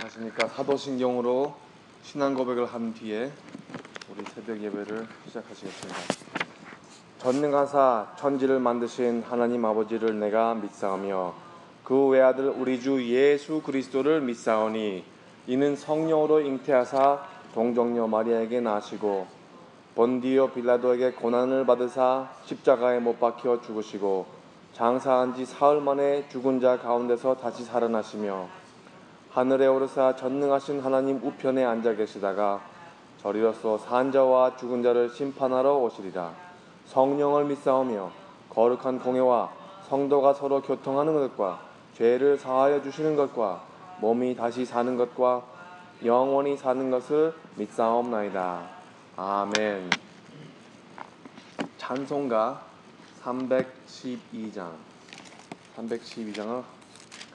안녕하십니까. 사도신경으로 신앙 고백을 한 뒤에 우리 새벽 예배를 시작하시겠습니다. 전능하사 천지를 만드신 하나님 아버지를 내가 믿사오며 그 외아들 우리 주 예수 그리스도를 믿사오니 이는 성령으로 잉태하사 동정녀 마리아에게 나시고 본디오 빌라도에게 고난을 받으사 십자가에 못 박혀 죽으시고 장사한 지 사흘 만에 죽은 자 가운데서 다시 살아나시며 하늘에 오르사 전능하신 하나님 우편에 앉아 계시다가 저리로서 산 자와 죽은 자를 심판하러 오시리라. 성령을 믿사오며 거룩한 공회와 성도가 서로 교통하는 것과 죄를 사하여 주시는 것과 몸이 다시 사는 것과 영원히 사는 것을 믿사옵나이다. 아멘. 찬송가 312장 312장을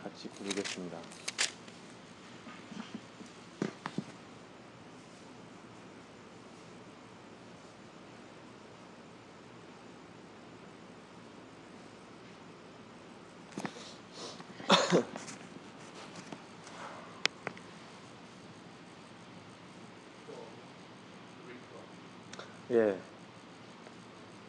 같이 부르겠습니다. 예.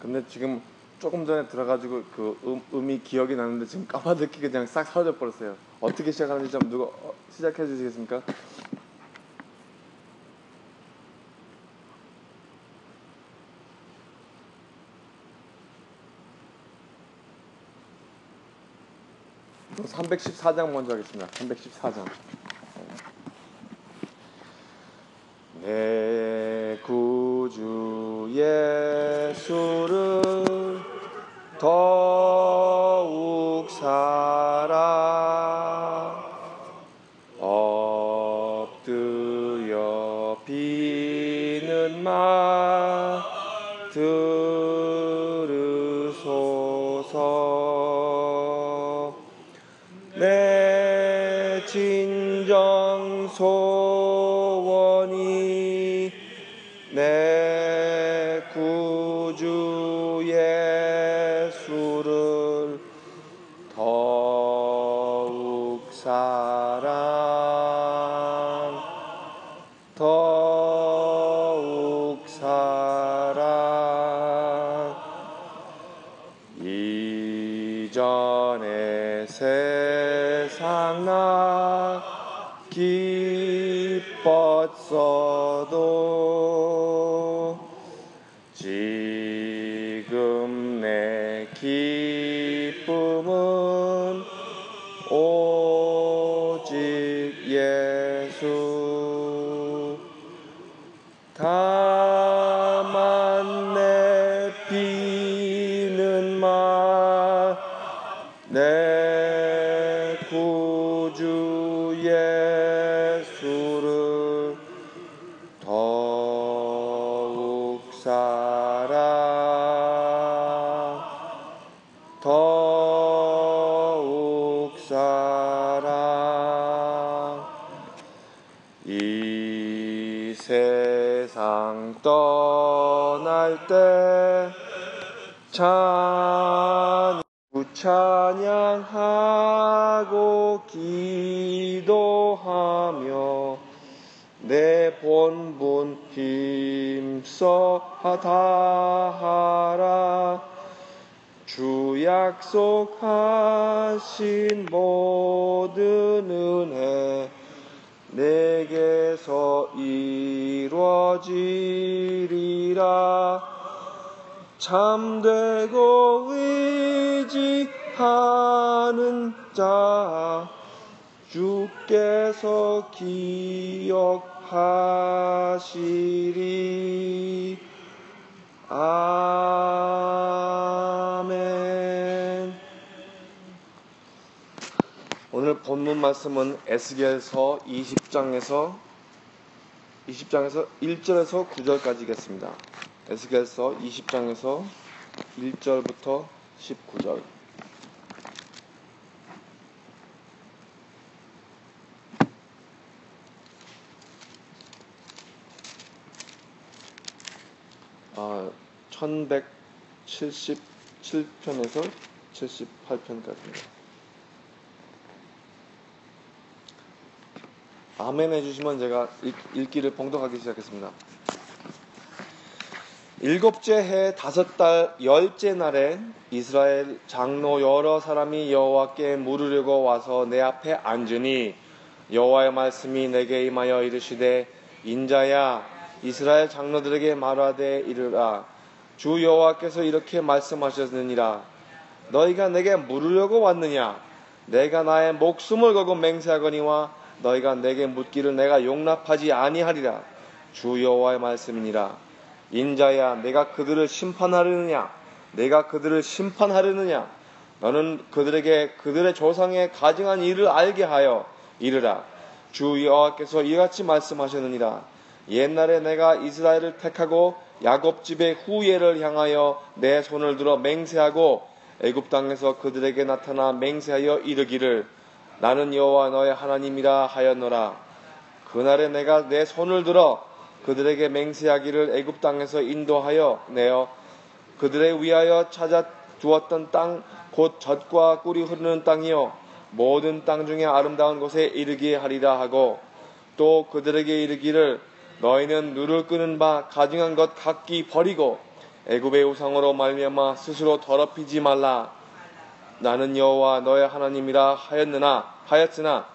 근데 지금 조금 전에 들어가지고 그 음이 기억이 나는데 지금 까마득히 그냥 싹 사라져 버렸어요. 어떻게 시작하는지 좀 누가 시작해 주시겠습니까? 그럼 314장 먼저 하겠습니다. 314장. 내 구주 예수를 더욱 사랑 엎드려 비는 말 들으소서. 내 진정 소원이 내 구주 예수를 더욱 사랑 이전에 세상 나 기뻤어도 지금 내 기쁨은 오직 예수. 다만 내 비는 말 내 구주 예수를 더욱 사랑 이 세상 떠날 때 찬양하고 기도하며 내 본분 힘써 다하라. 주 약속하신 모든 은혜 내게서 이루어지리라. 참되고 의지하는 자 주께서 기억하시리. 아멘. 오늘 본문 말씀은 에스겔서 20장에서 1절에서 9절까지겠습니다. 에스겔서 20장에서 1절부터 19절. 아, 1177편에서 78편까지입니다. 아멘 해주시면 제가 읽기를 봉독하기 시작했습니다. 7째 해 5달 10째 날에 이스라엘 장로 여러 사람이 여호와께 물으려고 와서 내 앞에 앉으니 여호와의 말씀이 내게 임하여 이르시되 인자야 이스라엘 장로들에게 말하되 이르라 주 여호와께서 이렇게 말씀하셨느니라 너희가 내게 물으려고 왔느냐 내가 나의 목숨을 걸고 맹세하거니와 너희가 내게 묻기를 내가 용납하지 아니하리라 주 여호와의 말씀이니라 인자야 내가 그들을 심판하려느냐 내가 그들을 심판하려느냐 너는 그들에게 그들의 조상의 가증한 일을 알게 하여 이르라 주 여호와께서 이같이 말씀하셨느니라 옛날에 내가 이스라엘을 택하고 야곱 집의 후예를 향하여 내 손을 들어 맹세하고 애굽 땅에서 그들에게 나타나 맹세하여 이르기를 나는 여호와 너의 하나님이라 하였노라 그날에 내가 내 손을 들어 그들에게 맹세하기를 애굽 땅에서 인도하여 내어 그들에 위하여 찾아 두었던 땅 곧 젖과 꿀이 흐르는 땅이요 모든 땅 중에 아름다운 곳에 이르게 하리라 하고 또 그들에게 이르기를 너희는 누를 끄는 바 가증한 것 각기 버리고 애굽의 우상으로 말미암아 스스로 더럽히지 말라 나는 여호와 너의 하나님이라 하였으나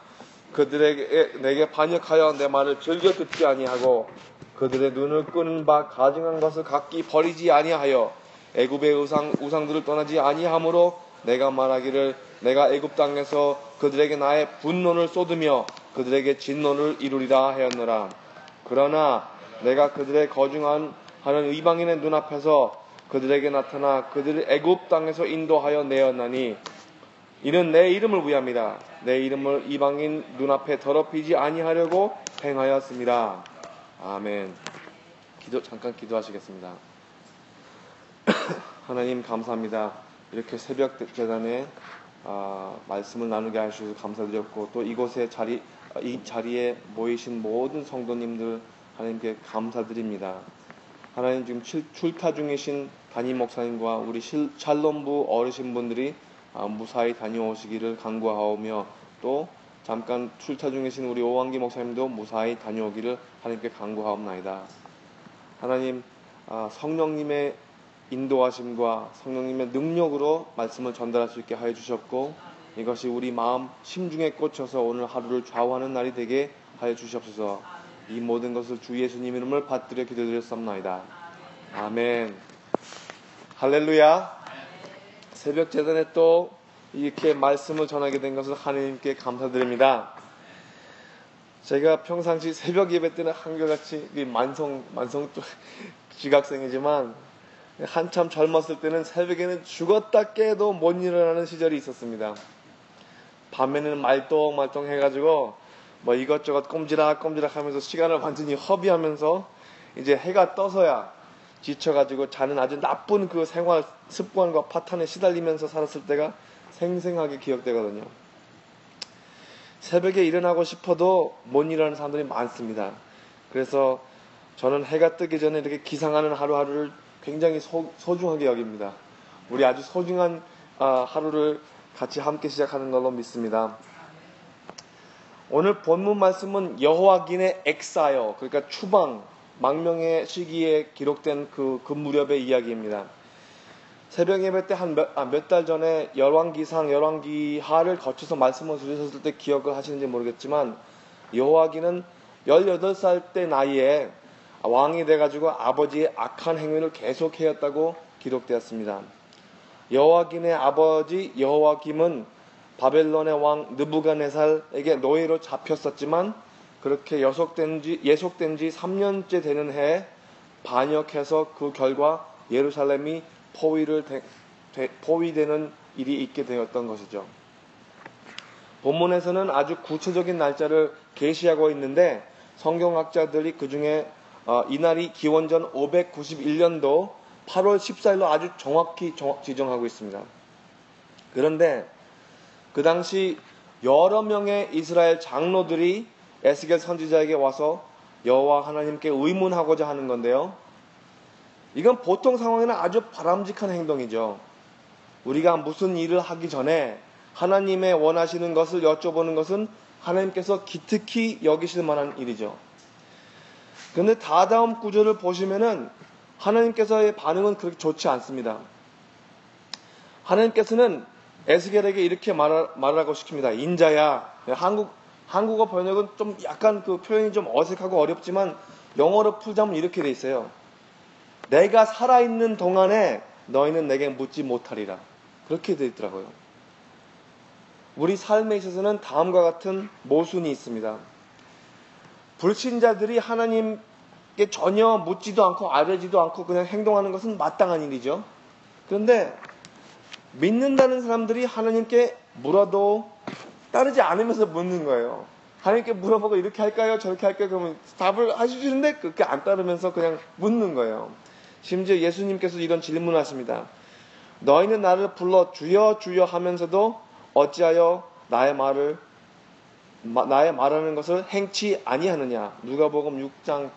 그들에게 내게 반역하여 내 말을 즐겨 듣지 아니하고 그들의 눈을 끄는 바 가증한 것을 각기 버리지 아니하여 애굽의 우상들을 떠나지 아니하므로 내가 말하기를 내가 애굽 땅에서 그들에게 나의 분노를 쏟으며 그들에게 진노를 이루리라 하였노라 그러나 내가 그들의 거중한 하는 이방인의 눈앞에서 그들에게 나타나 그들을 애굽 땅에서 인도하여 내었나니 이는 내 이름을 위함이라 내 이름을 이방인 눈앞에 더럽히지 아니하려고 행하였습니다. 아멘. 잠깐 기도하시겠습니다. 하나님 감사합니다. 이렇게 새벽 재단에 말씀을 나누게 하셔서 감사드렸고 또 이 자리에 모이신 모든 성도님들 하나님께 감사드립니다. 하나님 지금 출타 중이신 담임 목사님과 우리 샬롬부 어르신분들이 무사히 다녀오시기를 간구하오며 또 잠깐 출타 중이신 우리 오왕기 목사님도 무사히 다녀오기를 하나님께 간구하옵나이다. 하나님 성령님의 인도하심과 성령님의 능력으로 말씀을 전달할 수 있게 하여 주셨고 이것이 우리 마음 심중에 꽂혀서 오늘 하루를 좌우하는 날이 되게 하여 주시옵소서. 이 모든 것을 주 예수님 이름을 받들여 기도드렸사옵나이다. 아멘. 할렐루야. 새벽 재단에 또 이렇게 말씀을 전하게 된 것을 하나님께 감사드립니다. 제가 평상시 새벽 예배 때는 한결같이 만성 지각생이지만 한참 젊었을 때는 새벽에는 죽었다 깨도 못 일어나는 시절이 있었습니다. 밤에는 말똥말똥 해가지고 뭐 이것저것 꼼지락 하면서 시간을 완전히 허비하면서 이제 해가 떠서야 지쳐가지고 자는 아주 나쁜 그 생활 습관과 파탄에 시달리면서 살았을 때가 생생하게 기억되거든요. 새벽에 일어나고 싶어도 못 일어나는 사람들이 많습니다. 그래서 저는 해가 뜨기 전에 이렇게 기상하는 하루하루를 굉장히 소중하게 여깁니다. 우리 아주 소중한 하루를 같이 함께 시작하는 걸로 믿습니다. 오늘 본문 말씀은 여호와긴의 엑사요, 그러니까 추방, 망명의 시기에 기록된 그 무렵의 이야기입니다. 새벽 예배 때 몇 달 전에 열왕기상, 열왕기하를 거쳐서 말씀을 들으셨을 때 기억을 하시는지 모르겠지만 여호와긴은 18살 때 나이에 왕이 돼가지고 아버지의 악한 행위를 계속해왔다고 기록되었습니다. 여호와긴의 아버지 여호와김은 바벨론의 왕 느부갓네살에게 노예로 잡혔었지만 그렇게 예속된 지 3년째 되는 해에 반역해서 그 결과 예루살렘이 포위되는 일이 있게 되었던 것이죠. 본문에서는 아주 구체적인 날짜를 계시하고 있는데 성경학자들이 그 중에 이날이 기원전 591년도 8월 14일로 아주 정확히 지정하고 있습니다. 그런데 그 당시 여러 명의 이스라엘 장로들이 에스겔 선지자에게 와서 여호와 하나님께 의문하고자 하는 건데요. 이건 보통 상황에는 아주 바람직한 행동이죠. 우리가 무슨 일을 하기 전에 하나님의 원하시는 것을 여쭤보는 것은 하나님께서 기특히 여기실 만한 일이죠. 그런데 다다음 구절을 보시면은 하나님께서의 반응은 그렇게 좋지 않습니다. 하나님께서는 에스겔에게 이렇게 말하고 시킵니다. 인자야. 한국어 번역은 좀 약간 그 표현이 좀 어색하고 어렵지만 영어로 풀자면 이렇게 돼 있어요. 내가 살아있는 동안에 너희는 내게 묻지 못하리라. 그렇게 돼 있더라고요. 우리 삶에 있어서는 다음과 같은 모순이 있습니다. 불신자들이 하나님께 전혀 묻지도 않고 아뢰지도 않고 그냥 행동하는 것은 마땅한 일이죠. 그런데 믿는다는 사람들이 하나님께 물어도 따르지 않으면서 묻는 거예요. 하나님께 물어보고 이렇게 할까요? 저렇게 할까요? 그러면 답을 하시는데 그렇게 안 따르면서 그냥 묻는 거예요. 심지어 예수님께서 이런 질문을 하십니다. 너희는 나를 불러 주여 주여 하면서도 어찌하여 나의 말하는 것을 행치 아니하느냐. 누가복음 6장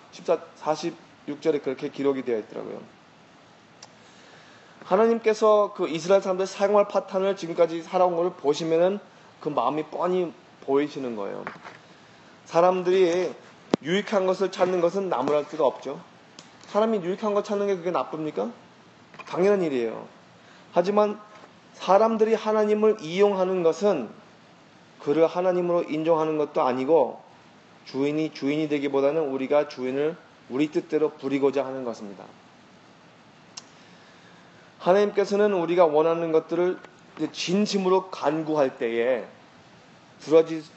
46절에 그렇게 기록이 되어 있더라고요. 하나님께서 그 이스라엘 사람들의 생활 파탄을 지금까지 살아온 것을 보시면은 그 마음이 뻔히 보이시는 거예요. 사람들이 유익한 것을 찾는 것은 나무랄 수가 없죠. 사람이 유익한 것 찾는 게 그게 나쁩니까? 당연한 일이에요. 하지만 사람들이 하나님을 이용하는 것은 그를 하나님으로 인정하는 것도 아니고 주인이 되기보다는 우리가 주인을 우리 뜻대로 부리고자 하는 것입니다. 하나님께서는 우리가 원하는 것들을 진심으로 간구할 때에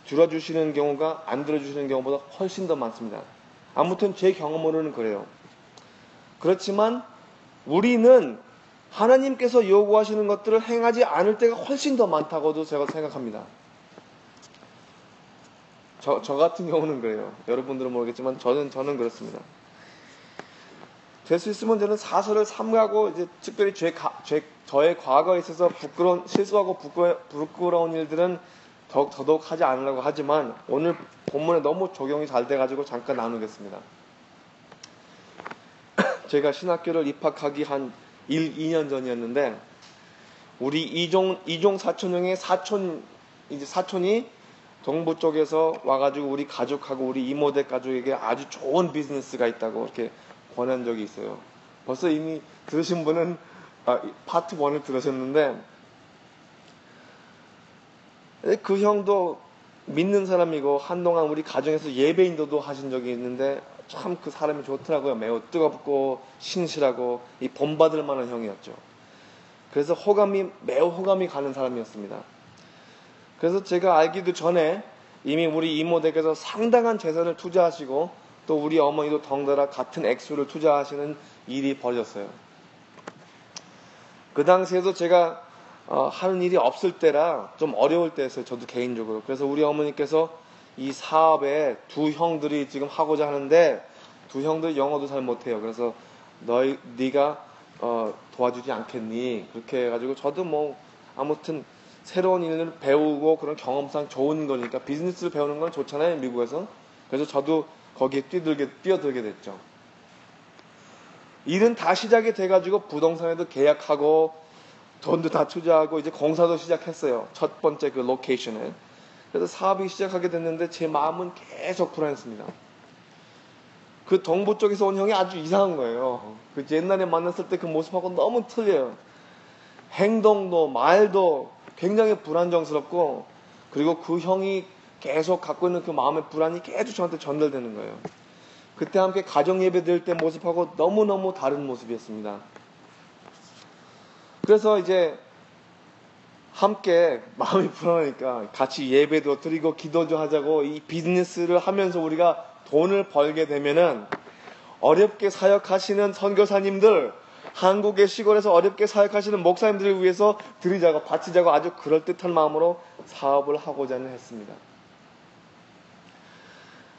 들어주시는 경우가 안 들어주시는 경우보다 훨씬 더 많습니다. 아무튼 제 경험으로는 그래요. 그렇지만 우리는 하나님께서 요구하시는 것들을 행하지 않을 때가 훨씬 더 많다고도 제가 생각합니다. 저 같은 경우는 그래요. 여러분들은 모르겠지만 저는 그렇습니다. 될 수 있으면 저는 사설을 삼가고 이제 특별히 저의 과거에 있어서 실수하고 부끄러운 일들은 더더욱 하지 않으려고 하지만 오늘 본문에 너무 적용이 잘 돼가지고 잠깐 나누겠습니다. 제가 신학교를 입학하기 한 2년 전이었는데 우리 이종 사촌형의 사촌이 동부 쪽에서 와가지고 우리 가족하고 우리 이모댁 가족에게 아주 좋은 비즈니스가 있다고 이렇게 권한 적이 있어요. 벌써 이미 들으신 분은 파트 1을 들으셨는데 그 형도 믿는 사람이고 한동안 우리 가정에서 예배인도도 하신 적이 있는데 참 그 사람이 좋더라고요. 매우 뜨겁고 신실하고 이 본받을 만한 형이었죠. 그래서 매우 호감이 가는 사람이었습니다. 그래서 제가 알기도 전에 이미 우리 이모댁에서 상당한 재산을 투자하시고 또 우리 어머니도 덩달아 같은 액수를 투자하시는 일이 벌어졌어요. 그 당시에도 제가 하는 일이 없을 때라 좀 어려울 때였어요. 저도 개인적으로. 그래서 우리 어머니께서 이 사업에 두 형들이 지금 하고자 하는데 두 형들이 영어도 잘 못해요. 그래서 네가 도와주지 않겠니? 그렇게 해가지고 저도 아무튼 새로운 일을 배우고 그런 경험상 좋은 거니까 비즈니스를 배우는 건 좋잖아요. 미국에서. 그래서 저도 거기에 뛰어들게 됐죠. 일은 다 시작이 돼가지고 부동산에도 계약하고 돈도 다 투자하고 이제 공사도 시작했어요. 첫 번째 그 로케이션에. 그래서 사업이 시작하게 됐는데 제 마음은 계속 불안했습니다. 그 동부 쪽에서 온 형이 아주 이상한 거예요. 그 옛날에 만났을 때 그 모습하고 너무 틀려요. 행동도 말도 굉장히 불안정스럽고 그리고 그 형이 계속 갖고 있는 그 마음의 불안이 계속 저한테 전달되는 거예요. 그때 함께 가정 예배 드릴 때 모습하고 너무너무 다른 모습이었습니다. 그래서 이제 함께 마음이 불안하니까 같이 예배도 드리고 기도도 하자고 이 비즈니스를 하면서 우리가 돈을 벌게 되면은 어렵게 사역하시는 선교사님들, 한국의 시골에서 어렵게 사역하시는 목사님들을 위해서 드리자고 바치자고 아주 그럴듯한 마음으로 사업을 하고자 했습니다.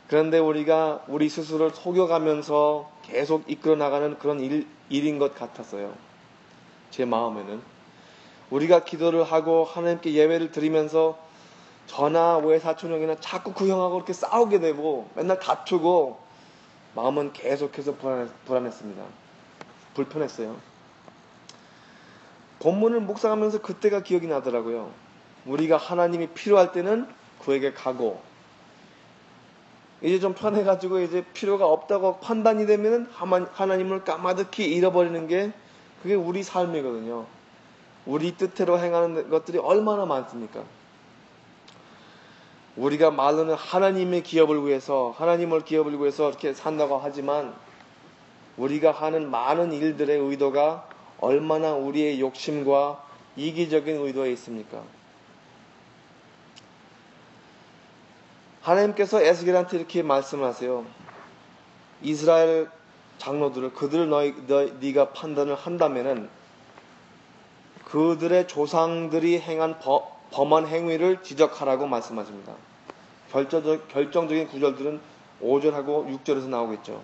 그런데 우리가 우리 스스로를 속여가면서 계속 이끌어 나가는 그런 일인 것 같았어요. 제 마음에는. 우리가 기도를 하고 하나님께 예배를 드리면서 저나 외사촌형이나 자꾸 그 형하고 이렇게 싸우게 되고 맨날 다투고 마음은 계속해서 불안했습니다. 불편했어요. 본문을 묵상하면서 그때가 기억이 나더라고요. 우리가 하나님이 필요할 때는 그에게 가고, 이제 좀 편해가지고 이제 필요가 없다고 판단이 되면은 하나님을 까마득히 잃어버리는 게 그게 우리 삶이거든요. 우리 뜻대로 행하는 것들이 얼마나 많습니까? 우리가 말로는 하나님의 기업을 위해서, 하나님을 기업을 위해서 이렇게 산다고 하지만 우리가 하는 많은 일들의 의도가 얼마나 우리의 욕심과 이기적인 의도에 있습니까? 하나님께서 에스겔한테 이렇게 말씀하세요. 이스라엘 장로들을, 그들을 네가 판단을 한다면은 그들의 조상들이 행한 범한 행위를 지적하라고 말씀하십니다. 결정적인 구절들은 5절하고 6절에서 나오겠죠.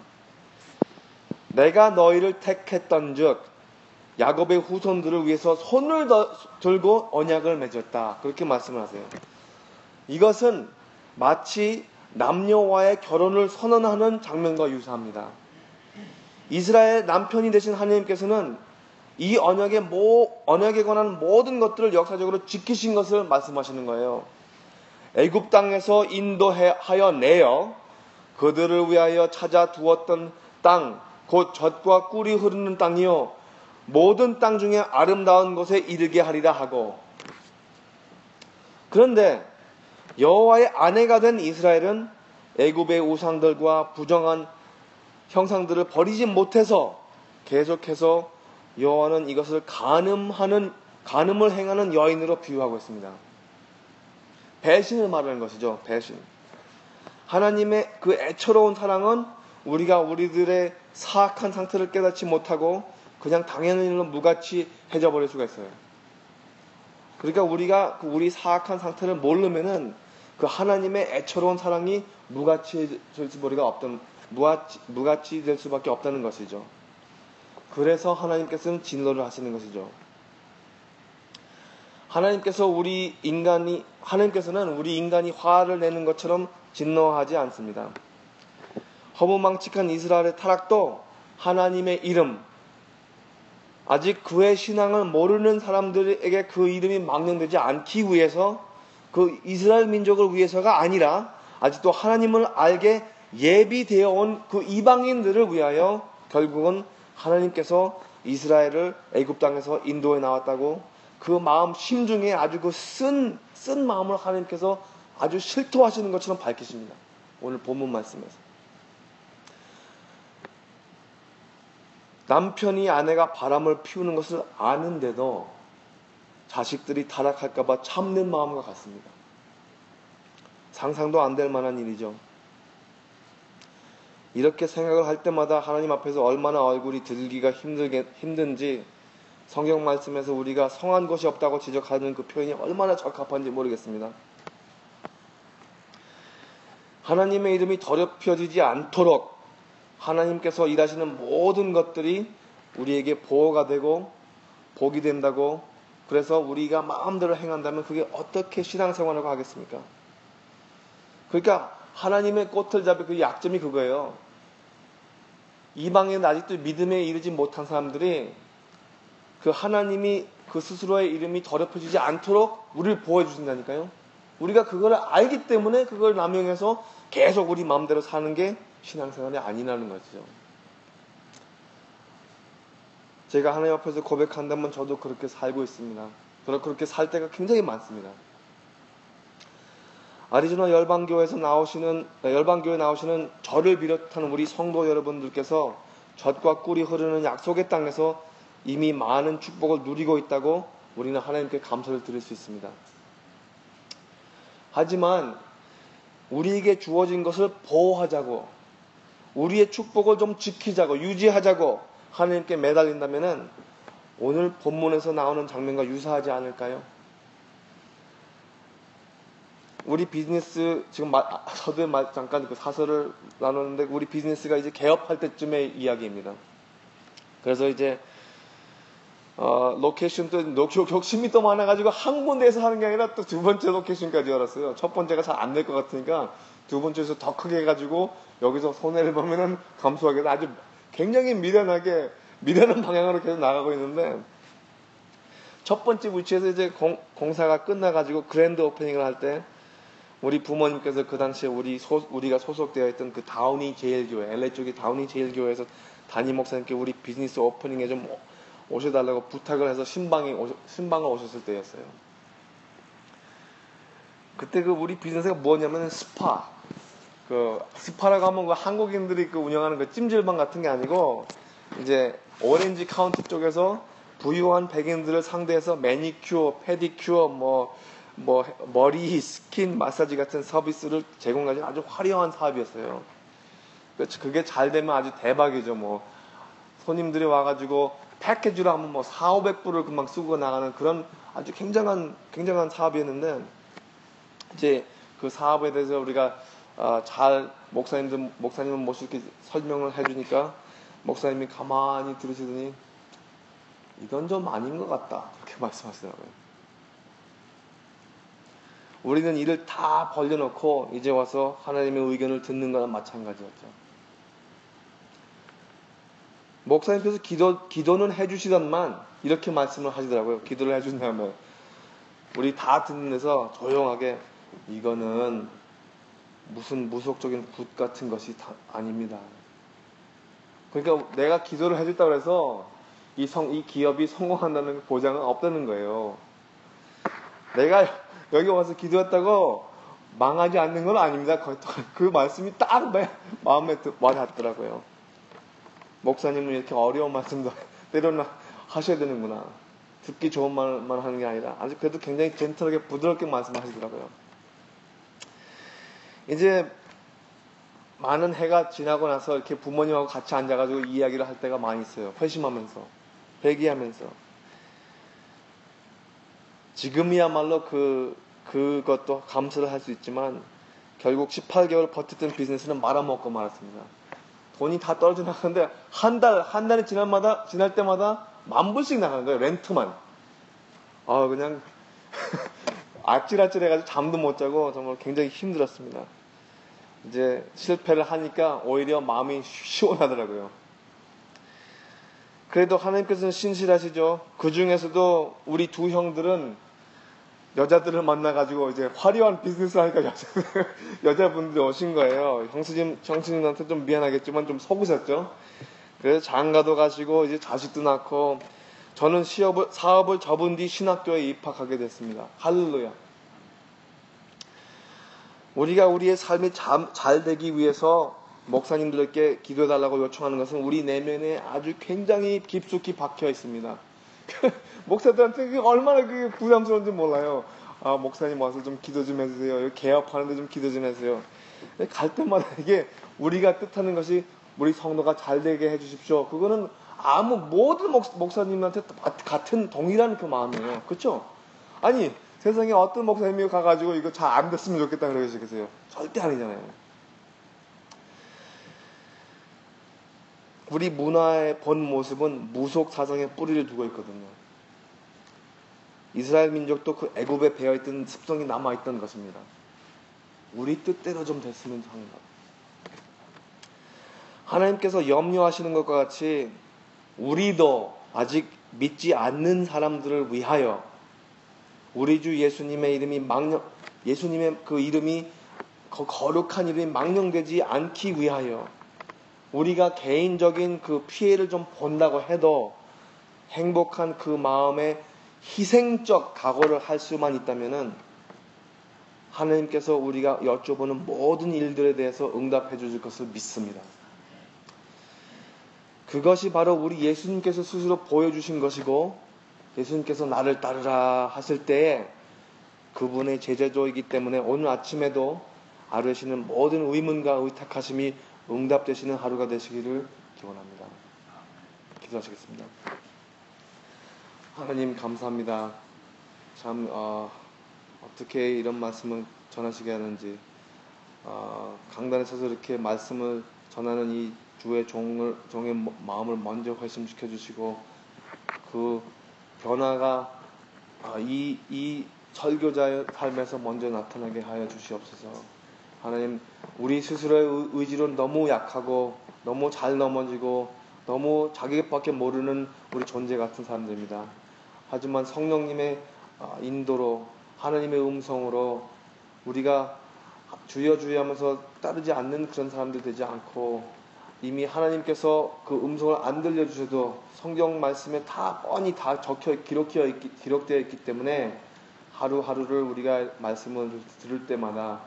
내가 너희를 택했던즉 야곱의 후손들을 위해서 손을 들고 언약을 맺었다. 그렇게 말씀을 하세요. 이것은 마치 남녀와의 결혼을 선언하는 장면과 유사합니다. 이스라엘 남편이 되신 하나님께서는 이 언약에 관한 모든 것들을 역사적으로 지키신 것을 말씀하시는 거예요. 애굽 땅에서 인도하여 내어 그들을 위하여 찾아 두었던 땅, 곧 젖과 꿀이 흐르는 땅이요 모든 땅 중에 아름다운 곳에 이르게 하리라 하고, 그런데 여호와의 아내가 된 이스라엘은 애굽의 우상들과 부정한 형상들을 버리지 못해서 계속해서 여호와는 이것을 간음을 행하는 여인으로 비유하고 있습니다. 배신을 말하는 것이죠. 배신. 하나님의 그 애처로운 사랑은 우리가 우리들의 사악한 상태를 깨닫지 못하고 그냥 당연한 일로 무가치 해져 버릴 수가 있어요. 그러니까 우리가 우리 사악한 상태를 모르면은 그 하나님의 애처로운 사랑이 무가치 될 수밖에 없다는 것이죠. 그래서 하나님께서는 진노를 하시는 것이죠. 하나님께서는 우리 인간이 화를 내는 것처럼 진노하지 않습니다. 허무망측한 이스라엘의 타락도 하나님의 이름, 아직 그의 신앙을 모르는 사람들에게 그 이름이 망령되지 않기 위해서, 그 이스라엘 민족을 위해서가 아니라 아직도 하나님을 알게 예비되어 온 그 이방인들을 위하여 결국은 하나님께서 이스라엘을 애굽 땅에서 인도해 나왔다고, 그 마음 심중에 아주 그 쓴 마음을 하나님께서 아주 실토하시는 것처럼 밝히십니다. 오늘 본문 말씀에서. 남편이 아내가 바람을 피우는 것을 아는데도 자식들이 타락할까봐 참는 마음과 같습니다. 상상도 안 될 만한 일이죠. 이렇게 생각을 할 때마다 하나님 앞에서 얼마나 얼굴이 들기가 힘든지, 성경 말씀에서 우리가 성한 것이 없다고 지적하는 그 표현이 얼마나 적합한지 모르겠습니다. 하나님의 이름이 더럽혀지지 않도록 하나님께서 일하시는 모든 것들이 우리에게 보호가 되고 복이 된다고, 그래서 우리가 마음대로 행한다면 그게 어떻게 신앙생활을 하겠습니까? 그러니까 하나님의 꽃을 잡을 그 약점이 그거예요. 이방에는 아직도 믿음에 이르지 못한 사람들이 그 하나님이 그 스스로의 이름이 더럽혀지지 않도록 우리를 보호해 주신다니까요. 우리가 그걸 알기 때문에 그걸 남용해서 계속 우리 마음대로 사는 게 신앙생활이 아니라는 거죠. 제가 하나님 앞에서 고백한다면 저도 그렇게 살고 있습니다. 그렇게 살 때가 굉장히 많습니다. 아리조나 열방교회에 나오시는 저를 비롯한 우리 성도 여러분들께서 젖과 꿀이 흐르는 약속의 땅에서 이미 많은 축복을 누리고 있다고 우리는 하나님께 감사를 드릴 수 있습니다. 하지만 우리에게 주어진 것을 보호하자고, 우리의 축복을 좀 지키자고, 유지하자고 하나님께 매달린다면은 오늘 본문에서 나오는 장면과 유사하지 않을까요? 우리 비즈니스, 지금 서두에 잠깐 그 사설을 나눴는데, 우리 비즈니스가 이제 개업할 때쯤의 이야기입니다. 그래서 이제 로케이션도 욕심이 또 많아가지고 한 군데에서 하는 게 아니라 또 두 번째 로케이션까지 열었어요. 첫 번째가 잘 안 될 것 같으니까 두 번째에서 더 크게 해가지고 여기서 손해를 보면은 감수하게 아주 굉장히 미련한 방향으로 계속 나가고 있는데, 첫 번째 위치에서 이제 공사가 끝나가지고 그랜드 오프닝을 할 때 우리 부모님께서 그 당시에 우리가 소속되어 있던 그 다우니 제일교회, LA 쪽의 다우니 제일교회에서 담임 목사님께 우리 비즈니스 오프닝에 좀 오셔달라고 부탁을 해서 신방을 오셨을 때였어요. 그때 그 우리 비즈니스가 뭐냐면 스파. 그 스파라고 하면 그 한국인들이 그 운영하는 그 찜질방 같은 게 아니고 이제 오렌지 카운티 쪽에서 부유한 백인들을 상대해서 매니큐어, 페디큐어, 머리, 스킨, 마사지 같은 서비스를 제공하는 아주 화려한 사업이었어요. 그게 잘 되면 아주 대박이죠. 뭐 손님들이 와가지고 패키지로 하면 뭐 4,500불을 금방 쓰고 나가는 그런 아주 굉장한 사업이었는데, 이제 그 사업에 대해서 우리가 잘 목사님은 모시게 설명을 해주니까 목사님이 가만히 들으시더니 이건 좀 아닌 것 같다, 그렇게 말씀하시더라고요. 우리는 일을 다 벌려놓고 이제 와서 하나님의 의견을 듣는 거나 마찬가지였죠. 목사님께서 기도는 해주시던만 이렇게 말씀을 하시더라고요. 기도를 해준 다음에 우리 다 듣는 데서 조용하게 이거는 무슨 무속적인 굿 같은 것이 아닙니다. 그러니까 내가 기도를 해줬다고 해서 이 기업이 성공한다는 보장은 없다는 거예요. 내가 여기 와서 기도했다고 망하지 않는 건 아닙니다. 그 말씀이 딱 마음에 와닿더라고요. 목사님은 이렇게 어려운 말씀도 때로는 하셔야 되는구나. 듣기 좋은 말만 하는 게 아니라 아주 그래도 굉장히 젠틀하게 부드럽게 말씀하시더라고요. 이제 많은 해가 지나고 나서 이렇게 부모님하고 같이 앉아가지고 이야기를 할 때가 많이 있어요. 회심하면서, 회개하면서. 지금이야말로 그것도 감사를 할 수 있지만 결국 18개월 버텼던 비즈니스는 말아먹고 말았습니다. 돈이 다 떨어져 나가는데 한 달이 지날 때마다 10,000불씩 나가는 거예요. 렌트만. 그냥 아찔아찔해가지고 잠도 못 자고 정말 굉장히 힘들었습니다. 이제 실패를 하니까 오히려 마음이 시원하더라고요. 그래도 하나님께서는 신실하시죠. 그 중에서도 우리 두 형들은 여자들을 만나가지고 이제 화려한 비즈니스 하니까 여자분들이 오신 거예요. 형수님한테 좀 미안하겠지만 좀 속으셨죠. 그래서 장가도 가시고 이제 자식도 낳고 저는 사업을 접은 뒤 신학교에 입학하게 됐습니다. 할렐루야. 우리가 우리의 삶이 잘 되기 위해서 목사님들께 기도해달라고 요청하는 것은 우리 내면에 아주 굉장히 깊숙이 박혀 있습니다. 목사들한테 그게 얼마나 그게 부담스러운지 몰라요. 목사님 와서 좀 기도 좀 해주세요. 개업하는데 좀 기도 좀 해주세요. 갈 때마다 이게 우리가 뜻하는 것이 우리 성도가 잘 되게 해주십시오. 그거는 모든 목사님한테 같은 동일한 그 마음이에요. 그렇죠? 아니 세상에 어떤 목사님이 가가지고 이거 잘 안 됐으면 좋겠다 그러시겠어요? 절대 아니잖아요. 우리 문화의 본 모습은 무속 사상에 뿌리를 두고 있거든요. 이스라엘 민족도 그 애굽에 배어있던 습성이 남아있던 것입니다. 우리 뜻대로 좀 됐으면 하는 것. 하나님께서 염려하시는 것과 같이 우리도 아직 믿지 않는 사람들을 위하여 우리 주 예수님의 예수님의 그 이름이 거룩한 이름이 망령되지 않기 위하여 우리가 개인적인 그 피해를 좀 본다고 해도 행복한 그 마음에 희생적 각오를 할 수만 있다면은 하나님께서 우리가 여쭤보는 모든 일들에 대해서 응답해 주실 것을 믿습니다. 그것이 바로 우리 예수님께서 스스로 보여주신 것이고 예수님께서 나를 따르라 하실 때에 그분의 제자조이기 때문에 오늘 아침에도 아뢰시는 모든 의문과 의탁하심이 응답되시는 하루가 되시기를 기원합니다. 기도하시겠습니다. 하나님 감사합니다. 참 어떻게 이런 말씀을 전하시게 하는지 강단에 서서 이렇게 말씀을 전하는 이 주의 종의 마음을 먼저 회심시켜 주시고 그 변화가 이 설교자의 삶에서 먼저 나타나게 하여 주시옵소서. 하나님 우리 스스로의 의지로 너무 약하고 너무 잘 넘어지고 너무 자기밖에 모르는 우리 존재 같은 사람들입니다. 하지만 성령님의 인도로 하나님의 음성으로 우리가 주여 주여 하면서 따르지 않는 그런 사람들 되지 않고 이미 하나님께서 그 음성을 안 들려주셔도 성경 말씀에 다 뻔히 다 기록되어 있기 때문에 하루하루를 우리가 말씀을 들을 때마다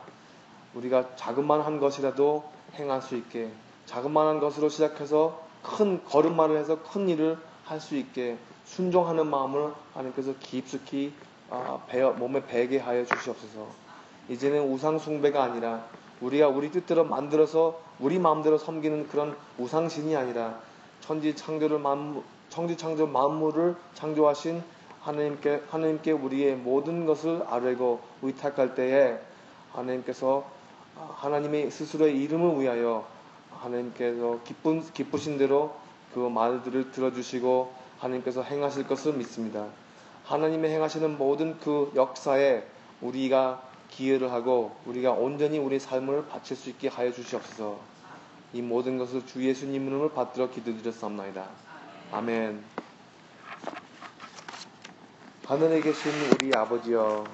우리가 자그마한 것이라도 행할 수 있게, 자그마한 것으로 시작해서 큰 걸음마를 해서 큰 일을 할 수 있게 순종하는 마음을 하나님께서 깊숙이 몸에 배게 하여 주시옵소서. 이제는 우상 숭배가 아니라 우리가 우리 뜻대로 만들어서 우리 마음대로 섬기는 그런 우상신이 아니라 천지창조 만물을 창조하신 하나님께 우리의 모든 것을 아뢰고 의탁할 때에 하나님께서 하나님의 스스로의 이름을 위하여 하나님께서 기쁘신 대로 그 말들을 들어주시고 하나님께서 행하실 것을 믿습니다. 하나님의 행하시는 모든 그 역사에 우리가 기여를 하고 우리가 온전히 우리 삶을 바칠 수 있게 하여 주시옵소서. 이 모든 것을 주 예수님 이름을 받들어 기도드렸사옵나이다. 아멘. 하늘에 계신 우리 아버지여,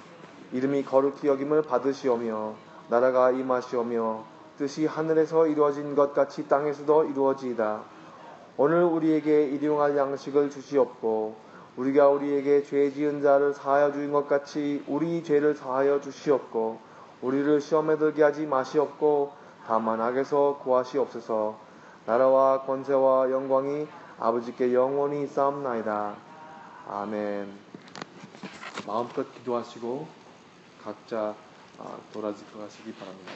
이름이 거룩히 여김을 받으시오며 나라가 임하시오며 뜻이 하늘에서 이루어진 것 같이 땅에서도 이루어지이다. 오늘 우리에게 일용할 양식을 주시옵고 우리가 우리에게 죄 지은 자를 사하여 주인 것 같이 우리 죄를 사하여 주시옵고 우리를 시험에 들게 하지 마시옵고 다만 악에서 구하시옵소서. 나라와 권세와 영광이 아버지께 영원히 있사옵나이다. 아멘. 마음껏 기도하시고 각자 돌아가시기 바랍니다.